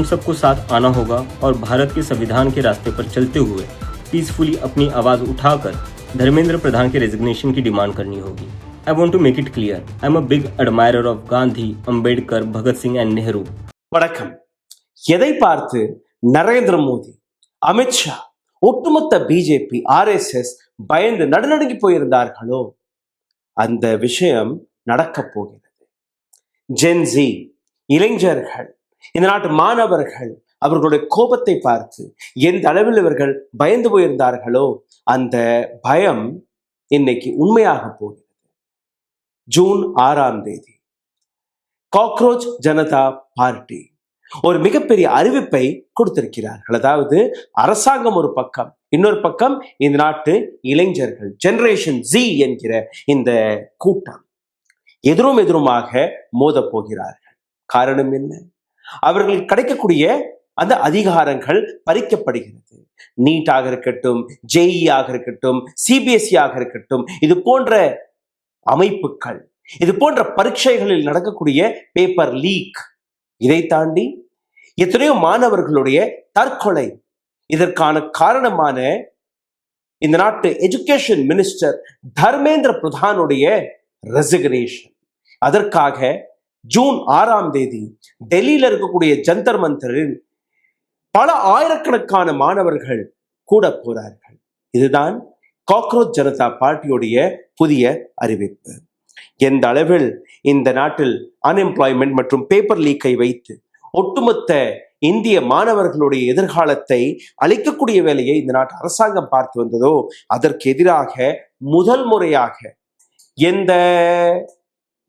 हम सबको साथ आना होगा और भारत के संविधान के रास्ते पर चलते हुए पीसफुली अपनी आवाज उठाकर धर्मेंद्र प्रधान के रेजिग्नेशन की डिमांड करनी होगी। I want to make it clear, I am a big admirer of Gandhi, Ambedkar, Bhagat Singh and Nehru. வணக்கம். எதை பார்த்து நரேந்திர மோடி, அமித்ஷா, ஒட்டுமொத்த பிஜேபி, ஆர்எஸ்எஸ் பயந்து நடுநடுங்கி போயிருந்தார்களோ அந்த விஷயம் நடக்க போகிறது. ஜென்சி இளைஞர்கள், இந்த நாட்டு மாணவர்கள் அவர்களுடைய கோபத்தை பார்த்து எந்த அளவில் இவர்கள் பயந்து போயிருந்தார்களோ அந்த பயம் இன்னைக்கு உண்மையாக போகிறது. ஜூன் 6ஆம் தேதி காக்ரோச் ஜனதா பார்ட்டி ஒரு மிகப்பெரிய அறிவிப்பை கொடுத்திருக்கிறார்கள். அதாவது அரசாங்கம் ஒரு பக்கம், இன்னொரு பக்கம் இந்த நாட்டு இளைஞர்கள், ஜெனரேஷன் ஜி என்கிற இந்த கூட்டம் எதிருமாக மோத போகிறார்கள். காரணம் என்ன? அவர்களுக்கு கிடைக்கக்கூடிய அந்த அதிகாரங்கள் பறிக்கப்படுகிறது. நீட்டாக இருக்கட்டும், ஜேஇ ஆக இருக்கட்டும், சிபிஎஸ்இ ஆக இருக்கட்டும், இது போன்ற அமைப்புகள், இது போன்ற பரீட்சைகளில் நடக்கக்கூடிய பேப்பர் லீக், இதை தாண்டி எத்தனையோ மாணவர்களுடைய தற்கொலை, இதற்கான காரணமான இந்த நாட்டு எஜுகேஷன் மினிஸ்டர் தர்மேந்திர பிரதானுடைய ரெசிக்னேஷன். அதற்காக ஜூன் 6ஆம் தேதி டெல்லியில் இருக்கக்கூடிய ஜந்தர் மந்தரில் பல ஆயிரக்கணக்கான மாணவர்கள் கூட போறார்கள். இதுதான் காக்ரோச் ஜனதா பார்ட்டியுடைய புதிய அறிவிப்பு. எந்த அளவில் இந்த நாட்டில் அன்எம்ப்ளாய்மெண்ட் மற்றும் பேப்பர் லீக்கை வைத்து ஒட்டுமொத்த இந்திய மாணவர்களுடைய எதிர்காலத்தை அளிக்கக்கூடிய வேலையை இந்த நாட்டு அரசாங்கம் பார்த்து வந்ததோ அதற்கு எதிராக முதல் முறையாக எந்த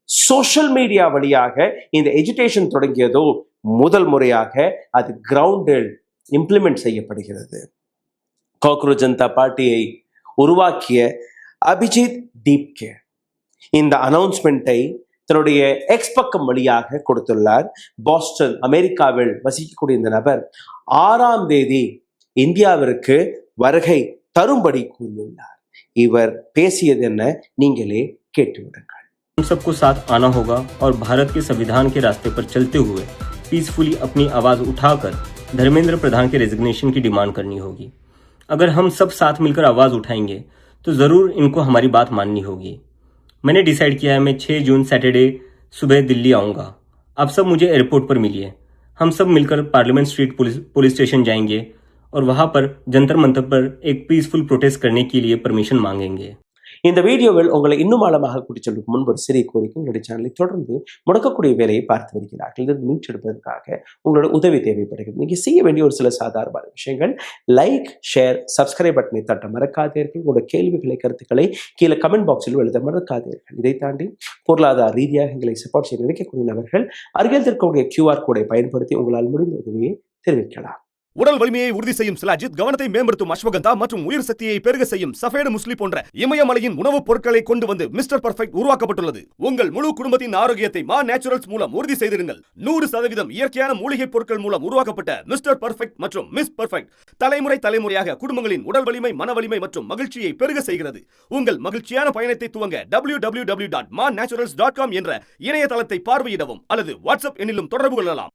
சோஷியல் மீடியா வழியாக இந்த எஜுகேஷன் தொடங்கியதோ முதல் முறையாக அது கிரவுண்டில் இம்ப்ளிமெண்ட் செய்யப்படுகிறது. காக்ரோச் ஜனதா பார்ட்டியை உருவாக்கிய அபிஜித் தீப்கே இந்த அனௌன்ஸ்மெண்ட்டை தன்னுடைய எக்ஸ் பக்கம் வழியாக கொடுத்துள்ளார். பாஸ்டன் அமெரிக்காவில் வசிக்கக்கூடிய இந்த நபர் 6ஆம் தேதி இந்தியாவிற்கு வருகை தரும்படி கூறியுள்ளார். இவர் பேசியது என்ன நீங்களே கேட்டுவிடுங்கள். हम सबको साथ आना होगा और भारत के संविधान के रास्ते पर चलते हुए पीसफुली अपनी आवाज उठाकर धर्मेंद्र प्रधान के रेजिग्नेशन की डिमांड करनी होगी। अगर हम सब साथ मिलकर आवाज उठाएंगे तो जरूर इनको हमारी बात माननी होगी। मैंने डिसाइड किया है, मैं 6 जून सैटरडे सुबह दिल्ली आऊँगा। आप सब मुझे एयरपोर्ट पर मिलिए। हम सब मिलकर पार्लियामेंट स्ट्रीट पुलिस स्टेशन जाएंगे और वहाँ पर जंतर मंतर पर एक पीसफुल प्रोटेस्ट करने के लिए परमिशन मांगेंगे. இந்த வீடியோவில் உங்களை இன்னும் ஆழமாக கூட்டிச் செல்வதற்கு முன்பு ஒரு சிறிய கோரிக்கை. உங்களுடைய சேனலை தொடர்ந்து முடக்கக்கூடிய வேலையை பார்த்து வருகிறார்கள். இதில் மீட்டெடுப்பதற்காக உங்களோட உதவி தேவைப்படுகிறது. நீங்க செய்ய வேண்டிய ஒரு சில சாதாரண விஷயங்கள்: லைக், ஷேர், சப்ஸ்கிரைப் பட்டனை தட்ட மறக்காதீர்கள். உங்களோட கேள்விகளை, கருத்துக்களை கீழே கமெண்ட் பாக்ஸில் எழுத மறக்காதீர்கள். இதை தாண்டி பொருளாதார ரீதியாக எங்களை சப்போர்ட் செய்ய நினைக்கக்கூடிய நபர்கள் அருகில் இருக்கக்கூடிய QR கோடை பயன்படுத்தி உங்களால் முடிந்த உதவியை தெரிவிக்கலாம். உடல் வலிமையை உறுதி செய்யும் சிலாஜித், கவனத்தை மேம்படுத்தும் அஸ்வகந்தா மற்றும் உயிர் சக்தியை பெருக செய்யும் சஃபேடு முஸ்லி போன்ற இமயமலையின் உணவுப் பொருட்களை கொண்டு வந்து மிஸ்டர் பர்ஃபெக்ட் உருவாக்கப்பட்டுள்ளது. உங்கள் முழு குடும்பத்தின் ஆரோக்கியத்தை மா நேச்சுரல்ஸ் மூலம் உறுதி செய்திருங்கள். 100% இயற்கையான மூலிகை பொருட்கள் மூலம் உருவாக்கப்பட்ட மிஸ்டர் பர்ஃபெக்ட் மற்றும் மிஸ் பர்ஃபெக்ட் தலைமுறையாக குடும்பங்களின் உடல் வலிமை, மன வலிமை மற்றும் மகிழ்ச்சியை பெருக செய்கிறது. உங்கள் மகிழ்ச்சியான பயணத்தை துவங்க www.mannaturals.com என்ற இணையதளத்தை பார்வையிடவும் அல்லது வாட்ஸ்அப் எண்ணிலும் தொடர்பு கொள்ளலாம்.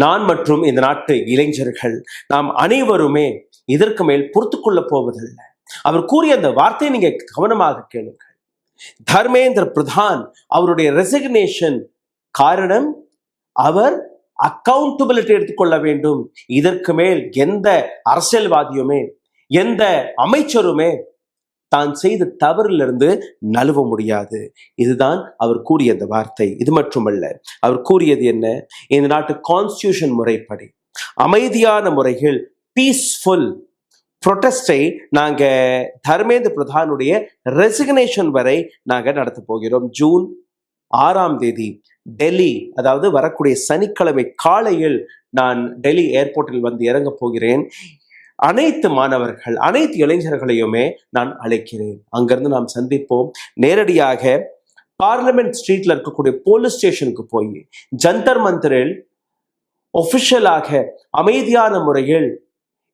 நான் மற்றும் இந்த நாட்டு இளைஞர்கள் நாம் அனைவருமே இதற்கு மேல் பொறுத்து கொள்ளப் போவதில்லை. அவர் கூறிய அந்த வார்த்தையை நீங்க கவனமாக கேளுங்கள். தர்மேந்திர பிரதான் அவருடைய ரெசிக்னேஷன் காரணம், அவர் அக்கௌண்டபிலிட்டி எடுத்துக்கொள்ள வேண்டும். இதற்கு மேல் எந்த அரசியல்வாதியுமே, எந்த அமைச்சருமே தான் செய்த தவறிலிருந்து நழுவ முடியாது. இதுதான் அவர் கூறிய அந்த வார்த்தை. இது மட்டுமல்ல, அவர் கூறியது என்ன? இந்த நாட்டு கான்ஸ்டிடியூஷன் முறைப்படி அமைதியான முறையில் பீஸ்ஃபுல் ப்ரொடெஸ்டை நாங்க தர்மேந்திர பிரதானுடைய ரெசிக்னேஷன் வரை நாங்க நடத்த போகிறோம். ஜூன் 6ஆம் தேதி டெல்லி, அதாவது வரக்கூடிய சனிக்கிழமை காலையில் நான் டெல்லி ஏர்போர்ட்டில் வந்து இறங்க போகிறேன். அனைத்து மாணவர்கள், அனைத்து இளைஞர்களையுமே நான் அழைக்கிறேன். அங்கிருந்து நாம் சந்திப்போம். நேரடியாக பார்லிமெண்ட் ஸ்ட்ரீட்ல இருக்கக்கூடிய போலீஸ் ஸ்டேஷனுக்கு போய் ஜந்தர் மந்தரில் ஒபிஷியலாக அமைதியான முறையில்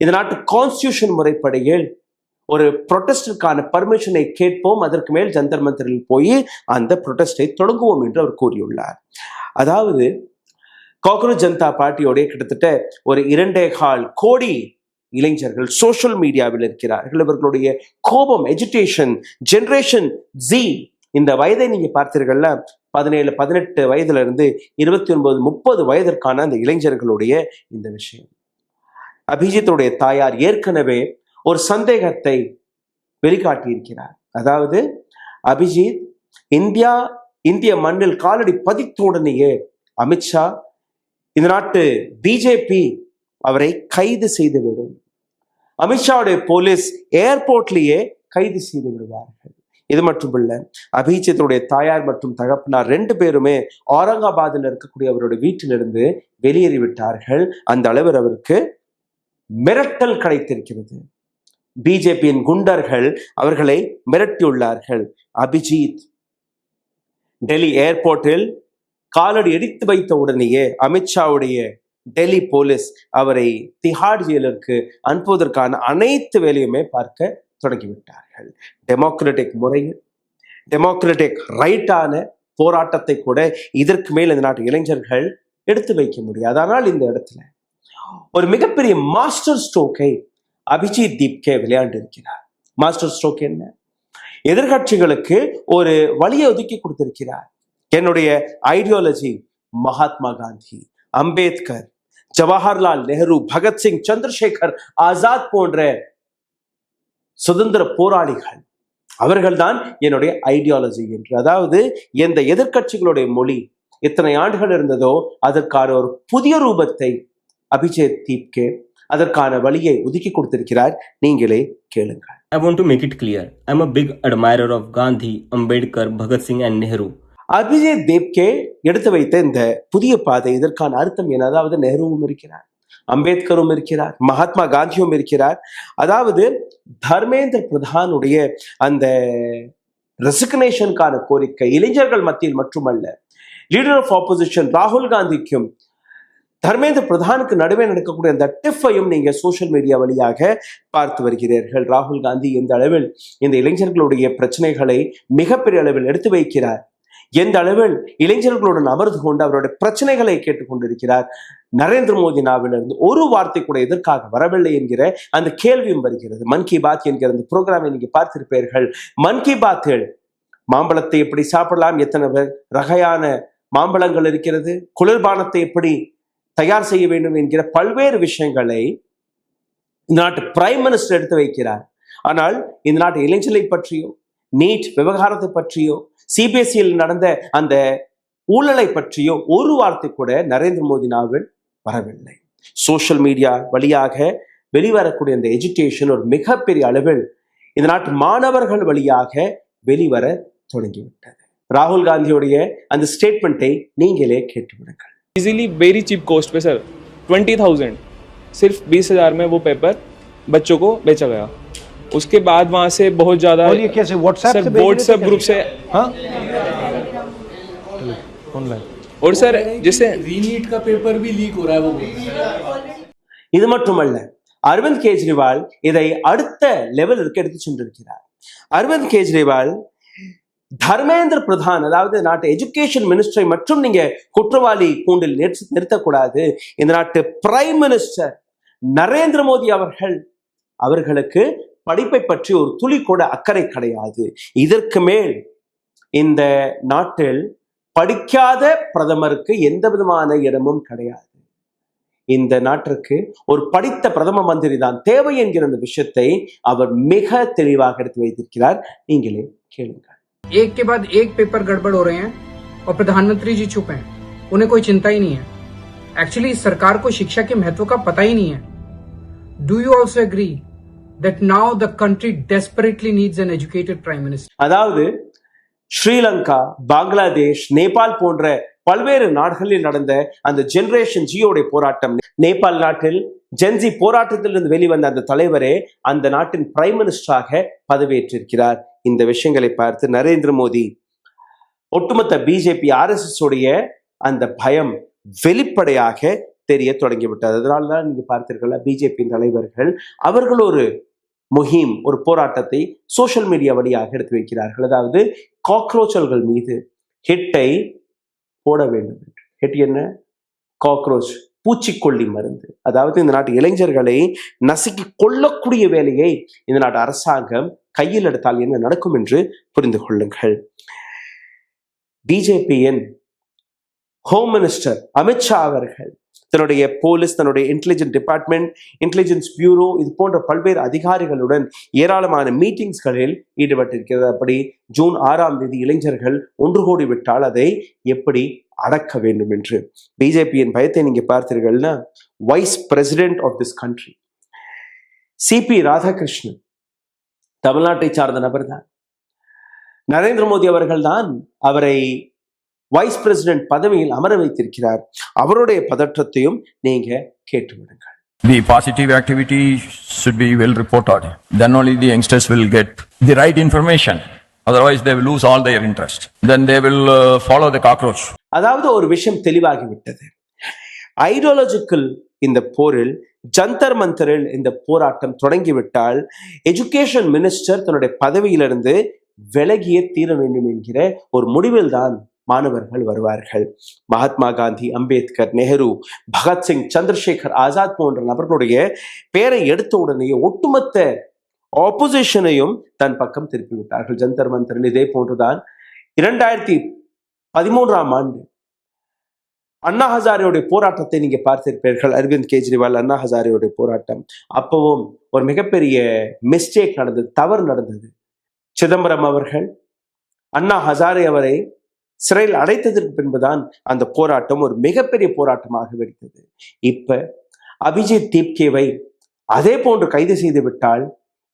இந்த நாட்டு கான்ஸ்டிடியூஷன் முறைப்படியில் ஒரு ப்ரொட்டஸ்டிற்கான பர்மிஷனை கேட்போம், அதற்கு மேல் ஜந்தர் மந்தரில் போய் அந்த ப்ரொட்டஸ்டை தொடங்குவோம் என்று அவர் கூறியுள்ளார். அதாவது காக்ரோச் ஜனதா பார்ட்டியோடைய கிட்டத்தட்ட ஒரு 2.25 கோடி இளைஞர்கள் சோஷியல் மீடியாவில் இருக்கிறார்கள். இவர்களுடைய கோபம், எஜிடேஷன், ஜெனரேஷன் ஜி, இந்த வயதை நீங்க பார்த்தீர்கள்ல, 17, 18 வயதுல இருந்து 29, 30 வயதிற்கான அந்த இளைஞர்களுடைய இந்த விஷயம். அபிஜித்துடைய தாயார் ஏற்கனவே ஒரு சந்தேகத்தை வெளிக்காட்டியிருக்கிறார். அதாவது அபிஜித் இந்திய மண்ணில் காலடி பதித்த உடனேயே அமித்ஷா, இந்த நாட்டு பிஜேபி அவரை கைது செய்துவிடும், அமித்ஷாவுடைய போலீஸ் ஏர்போர்ட்லேயே கைது செய்து விடுவார்கள். இது மட்டுமல்ல, அபிஜித்துடைய தாயார் மற்றும் தகப்பனார் 2 பேருமே அவுரங்காபாத்தில் இருக்கக்கூடிய அவருடைய வீட்டிலிருந்து வெளியேறிவிட்டார்கள். அந்த அளவில் அவருக்கு மிரட்டல் கிடைத்திருக்கிறது. பிஜேபியின் குண்டர்கள் அவர்களை மிரட்டியுள்ளார்கள். அபிஜித் டெல்லி ஏர்போர்ட்டில் காலடி எடுத்து வைத்த உடனேயே அமித்ஷாவுடைய டெல்லி போலீஸ் அவரை திஹார் ஜெயிலுக்கு அனுப்புவதற்கான அனைத்து வேலையுமே பார்க்க தொடங்கிவிட்டார்கள். டெமோக்ராட்டிக் முறையில், டெமோக்ராட்டிக் ரைட்டான போராட்டத்தை கூட இதற்கு மேல் இந்த நாட்டு இளைஞர்கள் எடுத்து வைக்க முடியாது. ஆனால் இந்த இடத்துல ஒரு மிகப்பெரிய மாஸ்டர் ஸ்ட்ரோக்கை அபிஜித் தீப்கே விளையாண்டு இருக்கிறார். மாஸ்டர் ஸ்ட்ரோக் என்ன? எதிர்கட்சிகளுக்கு ஒரு வழியை ஒதுக்கி கொடுத்திருக்கிறார். என்னுடைய ஐடியாலஜி மகாத்மா காந்தி, அம்பேத்கர், ஜவஹர்லால் நேரு, பகத்சிங், சந்திரசேகர் ஆசாத் போன்ற சுதந்திர போராளிகள், அவர்கள்தான் என்னுடைய ஐடியாலஜி என்று. அதாவது எந்த எதிர்கட்சிகளுடைய மொழி எத்தனை ஆண்டுகள் இருந்ததோ அதற்கான ஒரு புதிய ரூபத்தை அபிஜித் தீப்கே அதற்கான வழியை ஒதுக்கி கொடுத்திருக்கிறார். நீங்களே கேளுங்கள். I want to make it clear. I'm a big admirer of Gandhi, Ambedkar, Bhagat Singh and Nehru. Abhijit Dipke எடுத்து வைத்த இந்த புதிய பாதை, இதற்கான அர்த்தம் என்ன? அதாவது நெஹ்ருவும் இருக்கிறார், அம்பேத்கரும் இருக்கிறார், மகாத்மா காந்தியும் இருக்கிறார். அதாவது தர்மேந்திர பிரதானுடைய அந்த ரெசிக்னேஷனுக்கான கோரிக்கை இளைஞர்கள் மத்தியில் மட்டுமல்ல, லீடர் ஆஃப் ஆப்போசிஷன் ராகுல் காந்திக்கும் தர்மேந்திர பிரதானுக்கு நடுவே நடக்கக்கூடிய அந்த டிஃபையும் நீங்க சோசியல் மீடியா வழியாக பார்த்து வருகிறீர்கள். ராகுல் காந்தி எந்த அளவில் இந்த இளைஞர்களுடைய பிரச்சனைகளை மிகப்பெரிய அளவில் எடுத்து வைக்கிறார், எந்த அளவில் இளைஞர்களுடன் அமர்ந்து கொண்டு அவருடைய பிரச்சனைகளை கேட்டுக்கொண்டிருக்கிறார். நரேந்திர மோடி நாவிலிருந்து ஒரு வார்த்தை கூட எதற்காக வரவில்லை என்கிற அந்த கேள்வியும் வருகிறது. மன் கி பாத் என்கிற அந்த ப்ரோக்ராமை நீங்க பார்த்திருப்பீர்கள். மன் கி பாத்தில் மாம்பழத்தை எப்படி சாப்பிடலாம், எத்தனை வகையான மாம்பழங்கள் இருக்கிறது, குளிர்பானத்தை எப்படி தயார் செய்ய வேண்டும் என்கிற பல்வேறு விஷயங்களை இந்த நாட்டு பிரைம் மினிஸ்டர் எடுத்து வைக்கிறார். ஆனால் இந்த நாட்டு இளைஞர்களை பற்றியோ, நீட் விவகாரத்தை பற்றியோ, சிபிஎஸ்இயில் நடந்த அந்த ஊழலை பற்றியோ ஒரு வார்த்தை கூட நரேந்திர மோடி நாவில் வரவில்லை. சோஷியல் மீடியா வழியாக வெளிவரக்கூடிய அந்த எஜுகேஷன் ஒரு மிகப்பெரிய அளவில் இந்த நாட்டு மாணவர்கள் வழியாக வெளிவர தொடங்கிவிட்டது. ராகுல் காந்தியுடைய அந்த ஸ்டேட்மெண்ட்டை நீங்களே கேட்டுவிடுங்கள். इजीली वेरी चीप कॉस्ट पे सर 20,000 सिर्फ 20,000 में वो पेपर बच्चों को बेचा गया. उसके बाद वहाँ से बहुत ज़्यादा और ये कैसे व्हाट्सएप ग्रुप से हाँ ऑनलाइन और सर जैसे रीनीट का पेपर भी लीक हो रहा है वो. இது மட்டுமல்ல, அரவிந்த் கெஜ்ரிவால் இதை அடுத்த லெவலிற்கு எடுத்து சென்றிருக்கிறார். அரவிந்த் கெஜ்ரிவால் தர்மேந்திர பிரதான், அதாவது நாட்டு எஜுகேஷன் மினிஸ்டரை மட்டும் நீங்க குற்றவாளி கூண்டில் நிறுத்தக்கூடாது. இந்த நாட்டு பிரைம் மினிஸ்டர் நரேந்திர மோடி அவர்களுக்கு படிப்பை பற்றி ஒரு துளி கூட அக்கறை கிடையாது. இதற்கு மேல் இந்த நாட்டில் படிக்காத பிரதமருக்கு எந்த விதமான இடமும் கிடையாது. இந்த நாட்டிற்கு ஒரு படித்த பிரதம மந்திரி தான் தேவை என்கிற அந்த விஷயத்தை அவர் மிக தெளிவாக எடுத்து வைத்திருக்கிறார். நீங்களே கேளுங்கள். एक के बाद एक पेपर गड़बड़ हो रहे हैं और प्रधानमंत्री जी चुप हैं, उन्हें कोई चिंता ही नहीं है. एक्चुअली इस सरकार को शिक्षा के महत्व का पता ही नहीं है. Do you also agree that now the country desperately needs an educated prime minister? அதாவது ஸ்ரீலங்கா, பங்களாதேஷ், நேபாள் போன்ற பல்வேறு நாடுகளில் நடந்த அந்த ஜெனரேஷன் ஜியோடைய போராட்டம், நேபாள் நாட்டில் ஜென்சி போராட்டத்திலிருந்து வெளிவந்த அந்த தலைவரே அந்த நாட்டின் பிரைம் மினிஸ்டராக பதவியேற்றிருக்கிறார். இந்த விஷயங்களை பார்த்து நரேந்திர மோடி, ஒட்டுமொத்த பிஜேபி, RSS உடைய அந்த பயம் வெளிப்படையாக தெரிய தொடங்கிவிட்டது. அதனால்தான் நீங்க பார்த்தீர்களா, பிஜேபி தலைவர்கள் அவர்கள் ஒரு முஹிம் ஒரு போராட்டத்தை சோஷியல் மீடியா வழியாக எடுத்து வைக்கிறார்கள். அதாவது காக்ரோச்சல்கள் மீது ஹிட்டை போட வேண்டும் என்று. ஹிட் என்ன? காக்ரோச், பூச்சிக்கொல்லி மருந்து. அதாவது இந்த நாட்டு இளைஞர்களை நசுக்கி கொள்ளக்கூடிய வேலையை இந்த நாட்டு அரசாங்கம் கையில் எடுத்தால் என்ன நடக்கும் என்று புரிந்து கொள்ளுங்கள். பிஜேபியின் ஹோம் மினிஸ்டர் அமித்ஷா அவர்கள் தன்னுடைய போலீஸ், தன்னுடைய இன்டெலிஜென்ஸ் டிபார்ட்மெண்ட், இன்டெலிஜென்ஸ் பியூரோ, இது போன்ற பல்வேறு அதிகாரிகளுடன் ஏராளமான மீட்டிங்ஸ்களில் ஈடுபட்டிருக்கிறது. அப்படி ஜூன் 6ஆம் தேதி இளைஞர்கள் ஒன்று கூடி விட்டால் அதை எப்படி அடக்க வேண்டும் என்று. பிஜேபியின் பயத்தை நீங்க பார்த்தீர்கள்னா, vice president of this country C P Radhakrishnan தமிழ்நாட்டை சார்ந்த நபர் தான். நரேந்திர மோடி அவர்கள் தான் அவரை வைஸ் பிரசிடென்ட் பதவியில் அமர வைத்திருக்கிறார். அவருடைய பதற்றத்தையும் நீங்க கேட்டு விடுங்கள். The positive activity should be well reported. Then only the youngsters will get the right information. Otherwise, they will lose all their interest. Then they will follow the cockroach. அதாவது ஒரு விஷயம் தெளிவாகிவிட்டது. ஐடியாலஜிக்கல் இந்த போரில், ஜந்தர் மந்தரில் இந்த போராட்டம் தொடங்கிவிட்டால் எஜுகேஷன் மினிஸ்டர் தன்னுடைய பதவியிலிருந்து விலகியே தீர வேண்டும் என்கிற ஒரு முடிவில் தான் மாணவர்கள் வருவார்கள். மகாத்மா காந்தி, அம்பேத்கர், நெஹ்ரு, பகத்சிங், சந்திரசேகர் ஆசாத் போன்ற நபர்களுடைய பெயரை எடுத்த உடனேயே ஒட்டுமொத்த ஆப்போசிஷனையும் தன் பக்கம் திருப்பி விட்டார்கள். ஜந்தர் மந்தரில் இதே போன்றுதான் 2013ஆம் ஆண்டு அண்ணா ஹசாரேவுடைய போராட்டத்தை நீங்க பார்த்திருப்பீர்கள். அரவிந்த் கெஜ்ரிவால், அண்ணா ஹசாரேவுடைய போராட்டம். அப்பவும் ஒரு மிகப்பெரிய மிஸ்டேக் நடந்தது, தவறு நடந்தது. சிதம்பரம் அவர்கள் அண்ணா ஹசாரே அவரை சிறையில் அடைத்ததற்கு பின்புதான் அந்த போராட்டம் ஒரு மிகப்பெரிய போராட்டமாக வெடித்தது. இப்ப அபிஜித் தீப்கேவை அதே போன்று கைது செய்து விட்டால்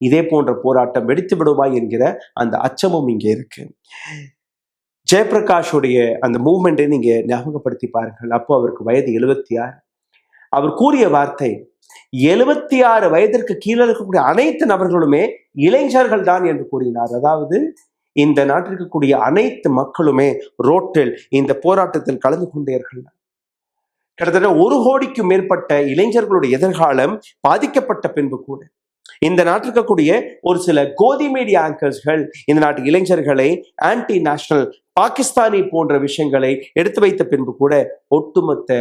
இதே போன்ற போராட்டம் வெடித்து விடுமா என்கிற அந்த அச்சமும் இங்கே இருக்கு. ஜெயபிரகாஷுடைய அந்த மூவ்மெண்ட்டை நீங்க ஞாபகப்படுத்தி பாருங்கள். அப்போ அவருக்கு வயது 76. அவர் கூறிய வார்த்தை, 76 வயதிற்கு கீழே இருக்கக்கூடிய அனைத்து நபர்களுமே இளைஞர்கள் தான் என்று கூறினார். அதாவது இந்த நாட்டில் இருக்கக்கூடிய அனைத்து மக்களுமே ரோட்டில் இந்த போராட்டத்தில் கலந்து கொண்டீர்கள். கிட்டத்தட்ட 1 கோடிக்கும் மேற்பட்ட இளைஞர்களுடைய எதிர்காலம் பாதிக்கப்பட்ட பின்பு கூட இந்த நாட்டில் இருக்கக்கூடிய ஒரு சில கோதி மீடியா ஆங்கர்ஸ்கள் இந்த நாட்டு இளைஞர்களை ஆன்டி நேஷனல், பாகிஸ்தானி போன்ற விஷயங்களை எடுத்து வைத்த பின்பு கூட ஒட்டுமொத்த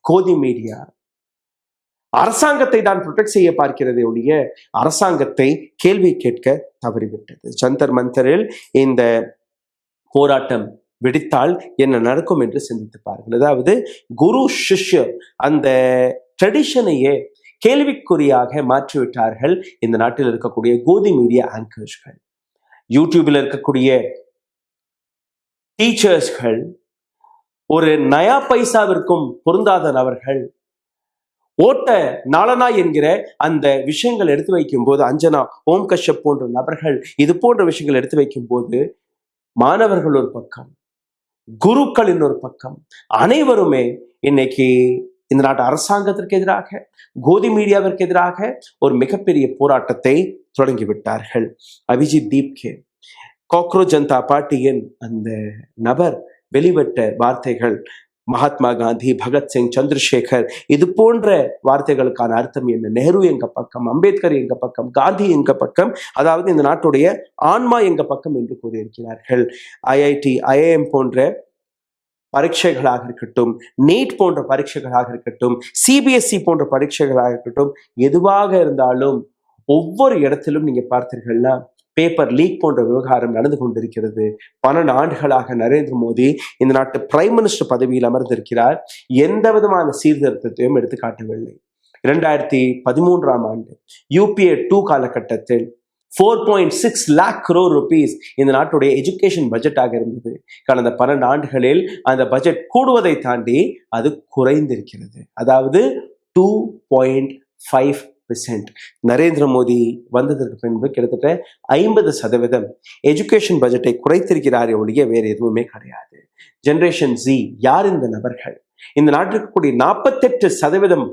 கோதி மீடியா அரசாங்கத்தை தான் ப்ரொடெக்ட் செய்ய பார்க்கிறதே ஒழிய அரசாங்கத்தை கேள்வி கேட்க தவறிவிட்டது. ஜந்தர் மந்தரில் இந்த போராட்டம் வெடித்தால் என்ன நடக்கும் என்று சிந்தித்து பாருங்கள். அதாவது குரு சிஷ்யர் அந்த ட்ரெடிஷனையே கேள்விக்குறியாக மாற்றிவிட்டார்கள் இந்த நாட்டில் இருக்கக்கூடிய கோதி மீடியா ஆங்கர்ஸ்கள். யூடியூபில் இருக்கக்கூடிய டீச்சர்ஸ்கள், ஒரு நயா பைசாவிற்கும் பொருந்தாத நபர்கள், ஓட்ட நாளனா என்கிற அந்த விஷயங்கள் எடுத்து வைக்கும் போது, அஞ்சனா, ஓம் கஷ்யப் போன்ற நபர்கள் இது போன்ற விஷயங்கள் எடுத்து வைக்கும் போது மாணவர்கள் ஒரு பக்கம், குருக்களின் ஒரு பக்கம், அனைவருமே இன்னைக்கு இந்த நாட்டு அரசாங்கத்திற்கு எதிராக, கோதி மீடியாவிற்கு எதிராக ஒரு மிகப்பெரிய போராட்டத்தை தொடங்கிவிட்டார்கள். அபிஜித் தீப்கே, காக்ரோச் ஜனதா பார்ட்டியின் அந்த நபர் வெளிவிட்ட வார்த்தைகள், மகாத்மா காந்தி, பகத்சிங், சந்திரசேகர், இது போன்ற வார்த்தைகளுக்கான அர்த்தம் என்ன? நெஹ்ரு எங்க பக்கம், அம்பேத்கர் எங்க பக்கம், காந்தி எங்க பக்கம், அதாவது இந்த நாட்டுடைய ஆன்மா எங்க பக்கம் என்று கூறியிருக்கிறார்கள். ஐஐடி, ஐஐஎம் போன்ற பரீட்சைகளாக இருக்கட்டும், நீட் போன்ற பரீட்சைகளாக இருக்கட்டும், சிபிஎஸ்இ போன்ற பரீட்சைகளாக இருக்கட்டும், எதுவாக இருந்தாலும் ஒவ்வொரு இடத்திலும் நீங்க பார்த்தீர்கள்னா பேப்பர் லீக் போன்ற விவகாரம் நடந்து கொண்டிருக்கிறது. 12 ஆண்டுகளாக நரேந்திர மோடி இந்த நாட்டு பிரைம் மினிஸ்டர் பதவியில் அமர்ந்திருக்கிறார். எந்த விதமான சீர்திருத்தத்தையும் எடுத்து காட்டவில்லை. 2013ஆம் ஆண்டு UPA 2 காலகட்டத்தில் 4.6 lakh crore rupees இந்த நாட்டுடைய எஜுகேஷன் பட்ஜெட்டாக இருந்தது. கடந்த 12 ஆண்டுகளில் அந்த பட்ஜெட் கூடுவதை தாண்டி அது குறைந்திருக்கிறது. அதாவது 2.5%. நரேந்திர மோடி வந்ததற்கு பின்பு கிட்டத்தட்ட 50% எஜுகேஷன் பட்ஜெட்டை குறைத்திருக்கிறார் ஒழிய வேறு எதுவுமே கிடையாது. ஜெனரேஷன் Z யார் இந்த நபர்கள்? இந்த நாட்டில் இருக்கக்கூடிய 48%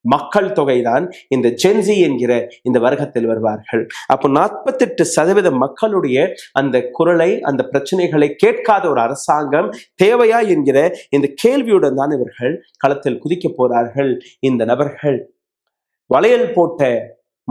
மக்கள் தொகைதான் இந்த ஜென்சி என்கிற இந்த வர்க்கத்தில் வருவார்கள். அப்போ 48% மக்களுடைய அந்த குரலை, அந்த பிரச்சனைகளை கேட்காத ஒரு அரசாங்கம் தேவையா என்கிற இந்த கேள்வியுடன் தான் இவர்கள் களத்தில் குதிக்க போறார்கள். இந்த நபர்கள் வளையல் போட்ட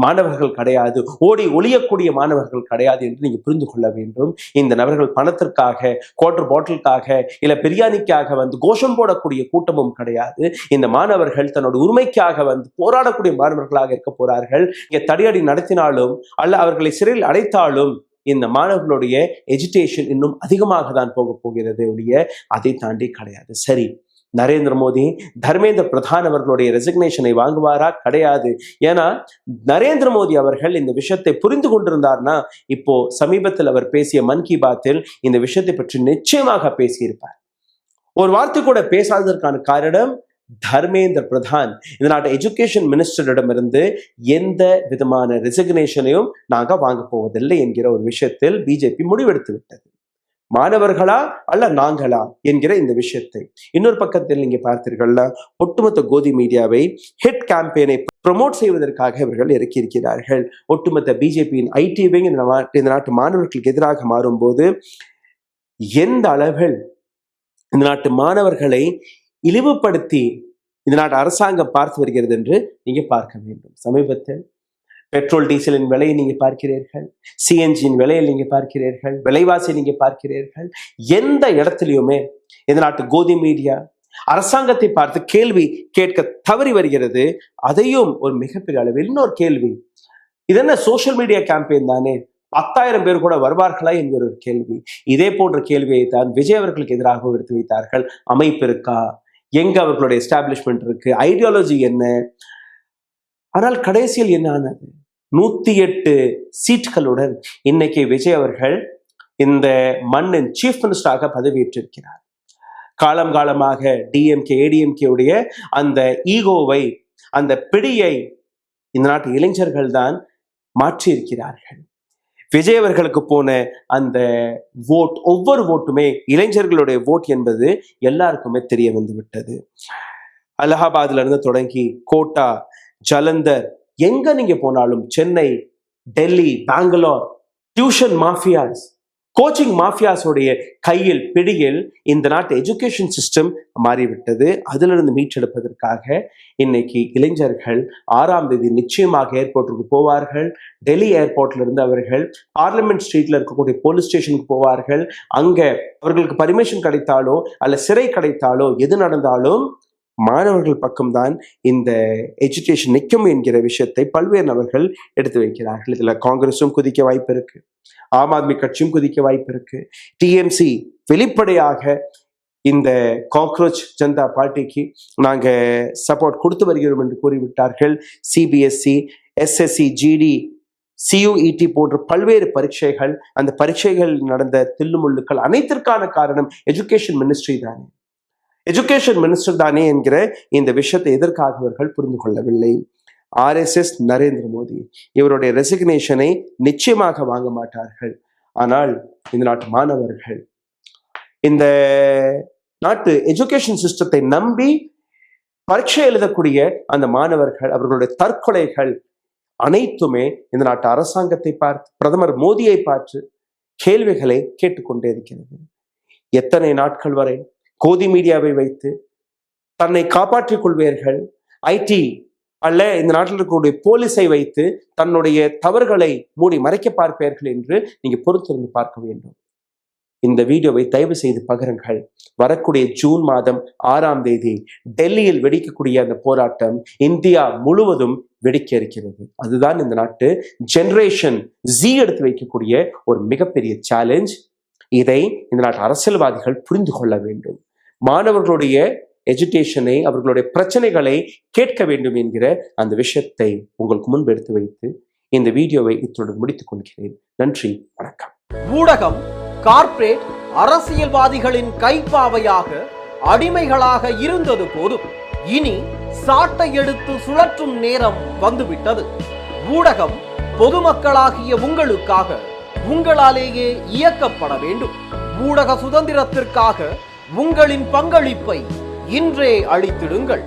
மாணவர்கள் கிடையாது, ஓடி ஒளியக்கூடிய மாணவர்கள் கிடையாது என்று நீங்க புரிந்து கொள்ள வேண்டும். இந்த நபர்கள் பணத்திற்காக, குவார்டர் பாட்டிலுக்காக, இல்ல பிரியாணிக்காக வந்து கோஷம் போடக்கூடிய கூட்டமும் கிடையாது. இந்த மாணவர்கள் தன்னோட உரிமைக்காக வந்து போராடக்கூடிய மாணவர்களாக இருக்க போறார்கள். இங்க தடியடி நடத்தினாலும் அல்ல அவர்களை சிறையில் அடைத்தாலும் இந்த மாணவர்களுடைய எஜுகேஷன் இன்னும் அதிகமாக தான் போக போகிறது ஒழிய அதை தாண்டி கிடையாது. சரி, நரேந்திர மோடி தர்மேந்திர பிரதான் அவர்களுடைய ரெசிக்னேஷனை வாங்குவாரா? கிடையாது. ஏன்னா நரேந்திர மோடி அவர்கள் இந்த விஷயத்தை புரிந்து கொண்டிருந்தார்னா இப்போ சமீபத்தில் அவர் பேசிய மன் கி பாத்தில் இந்த விஷயத்தை பற்றி நிச்சயமாக பேசியிருப்பார். ஒரு வார்த்தை கூட பேசாததற்கான காரணம் தர்மேந்திர பிரதான் இந்த நாட்டு எஜுகேஷன் மினிஸ்டரிடமிருந்து எந்த விதமான ரெசிக்னேஷனையும் நாங்க வாங்க போவதில்லை என்கிற ஒரு விஷயத்தில் பிஜேபி முடிவெடுத்து விட்டது. மாணவர்களா அல்ல நாங்களா என்கிற இந்த விஷயத்தை. இன்னொரு பக்கத்தில் நீங்க பார்த்தீர்கள்ல, ஒட்டுமொத்த கோதி மீடியாவை ஹிட் கேம்பெயினை ப்ரமோட் செய்வதற்காக இவர்கள் இறக்கியிருக்கிறார்கள். ஒட்டுமொத்த பிஜேபியின் ஐடி விங் இந்த நாட்டு மாணவர்களுக்கு எதிராக மாறும்போது எந்த அளவில் இந்த நாட்டு மாணவர்களை இழிவுபடுத்தி இந்த நாட்டு அரசாங்கம் பார்த்து வருகிறது என்று நீங்க பார்க்க வேண்டும். சமீபத்தில் பெட்ரோல் டீசலின் விலையை நீங்க பார்க்கிறீர்கள், சிஎன்ஜியின் விலையை நீங்க பார்க்கிறீர்கள், விலைவாசி நீங்க பார்க்கிறீர்கள். எந்த இடத்துலையுமே இந்த நாட்டு கோதி மீடியா அரசாங்கத்தை பார்த்து கேள்வி கேட்க தவறி வருகிறது. அதையும் ஒரு மிகப்பெரிய அளவில் இன்னொரு கேள்வி, இது என்ன சோசியல் மீடியா கேம்பெயின் தானே, 10,000 பேர் கூட வருவார்களா என்கிற ஒரு கேள்வி. இதே போன்ற கேள்வியை தான் விஜய் அவர்களுக்கு எதிராக எடுத்து வைத்தார்கள். அமைப்பு இருக்கா, எங்க அவர்களுடைய எஸ்டாப்ளிஷ்மெண்ட் இருக்கு, ஐடியாலஜி என்ன? ஆனால் கடைசியில் என்ன ஆனது? 108 சீட்டுகளுடன் இன்னைக்கு விஜய் அவர்கள் இந்த மண்ணின் சீஃப் மினிஸ்டராக பதவியேற்றிருக்கிறார். காலம் காலமாக டிஎம்கே ஏடிஎம்கே உடைய அந்த ஈகோவை, அந்த பிடியை இந்த நாட்டு இளைஞர்கள் தான் மாற்றி இருக்கிறார்கள். விஜய் அவர்களுக்கு போன அந்த ஓட், ஒவ்வொரு ஓட்டுமே இளைஞர்களுடைய ஓட் என்பது எல்லாருக்குமே தெரிய வந்து விட்டது. அலகாபாத்ல இருந்து தொடங்கி கோட்டா, ஜலந்தர், எங்க நீங்க போனாலும், Chennai, Delhi, Bangalore, tuition mafias, coaching மாஃபியாஸோடைய கையில், பிடியில் இந்த நாட்டு எஜுகேஷன் சிஸ்டம் மாறிவிட்டது. அதிலிருந்து மீட்டெடுப்பதற்காக இன்னைக்கு இளைஞர்கள் 6ஆம் தேதி நிச்சயமாக ஏர்போர்ட்டுக்கு போவார்கள். டெல்லி ஏர்போர்ட்ல இருந்து அவர்கள் பார்லிமெண்ட் ஸ்ட்ரீட்ல இருக்கக்கூடிய போலீஸ் ஸ்டேஷனுக்கு போவார்கள். அங்க அவர்களுக்கு பர்மிஷன் கிடைத்தாலோ அல்ல சிறை கிடைத்தாலோ எது நடந்தாலும் மாணவர்கள் பக்கம்தான் இந்த எஜுகேஷன் நிற்கும் என்கிற விஷயத்தை பல்வேறு நபர்கள் எடுத்து வைக்கிறார்கள். இதுல காங்கிரஸும் குதிக்க வாய்ப்பு இருக்கு, ஆம் ஆத்மி கட்சியும் குதிக்க வாய்ப்பு இருக்கு, டிஎம்சி வெளிப்படையாக இந்த காக்ரோச் ஜனதா பார்ட்டிக்கு நாங்க சப்போர்ட் கொடுத்து வருகிறோம் என்று கூறிவிட்டார்கள். சிபிஎஸ்இ, எஸ்எஸ்சி, ஜிடி, சியூஇடி போன்ற பல்வேறு பரீட்சைகள், அந்த பரீட்சைகள் நடந்த தில்லுமுள்ளுக்கள் அனைத்திற்கான காரணம் எஜுகேஷன் மினிஸ்ட்ரி தானே, எஜுகேஷன் மினிஸ்டர் தானே என்கிற இந்த விஷயத்தை எதற்காக அவர்கள் புரிந்து கொள்ளவில்லை. RSS நரேந்திர மோடி இவருடைய ரெசிக்னேஷனை நிச்சயமாக வாங்க மாட்டார்கள். ஆனால் இந்த நாட்டு மாணவர்கள், இந்த நாட்டு எஜுகேஷன் சிஸ்டத்தை நம்பி பரீட்சை எழுதக்கூடிய அந்த மாணவர்கள், அவர்களுடைய தற்கொலைகள் அனைத்துமே இந்த நாட்டு அரசாங்கத்தை பார்த்து, பிரதமர் மோடியை பார்த்து கேள்விகளை கேட்டுக்கொண்டே இருக்கிறது. எத்தனை நாட்கள் வரை கோதி மீடியாவை வைத்து தன்னை காப்பாற்றிக் கொள்வீர்கள்? ஐடி அல்ல இந்த நாட்டில் இருக்கக்கூடிய போலீஸை வைத்து தன்னுடைய தவறுகளை மூடி மறைக்க பார்ப்பீர்கள் என்று நீங்க பொறுத்திருந்து பார்க்க வேண்டும். இந்த வீடியோவை தயவு செய்து பகிருங்கள். வரக்கூடிய ஜூன் மாதம் 6ஆம் தேதி டெல்லியில் வெடிக்கக்கூடிய அந்த போராட்டம் இந்தியா முழுவதும் வெடிக்க இருக்கிறது. அதுதான் இந்த நாட்டு ஜெனரேஷன் ஜி எடுத்து வைக்கக்கூடிய ஒரு மிகப்பெரிய சேலஞ்ச். இதை இந்த நாட்டு அரசியல்வாதிகள் புரிந்து கொள்ள வேண்டும். மாணவர்களுடைய எஜுகேஷனை, அவர்களுடைய பிரச்சனைகளை கேட்க வேண்டும் என்கிற அந்த விஷயத்தை உங்களுக்கு முன்பு எடுத்து வைத்து இந்த வீடியோவை இத்துடன் முடித்துக் கொள்கிறேன். நன்றி, வணக்கம். ஊடகம் கார்ப்பரேட் அரசியல்வாதிகளின் கைப்பாவையாக, அடிமைகளாக இருந்தது போதும். இனி சாட்டை எடுத்து சுழற்றும் நேரம் வந்துவிட்டது. ஊடகம் பொதுமக்களாகிய உங்களுக்காக, உங்களாலேயே இயக்கப்பட வேண்டும். ஊடக சுதந்திரத்திற்காக உங்களின் பங்களிப்பை இன்றே அளித்திடுங்கள்.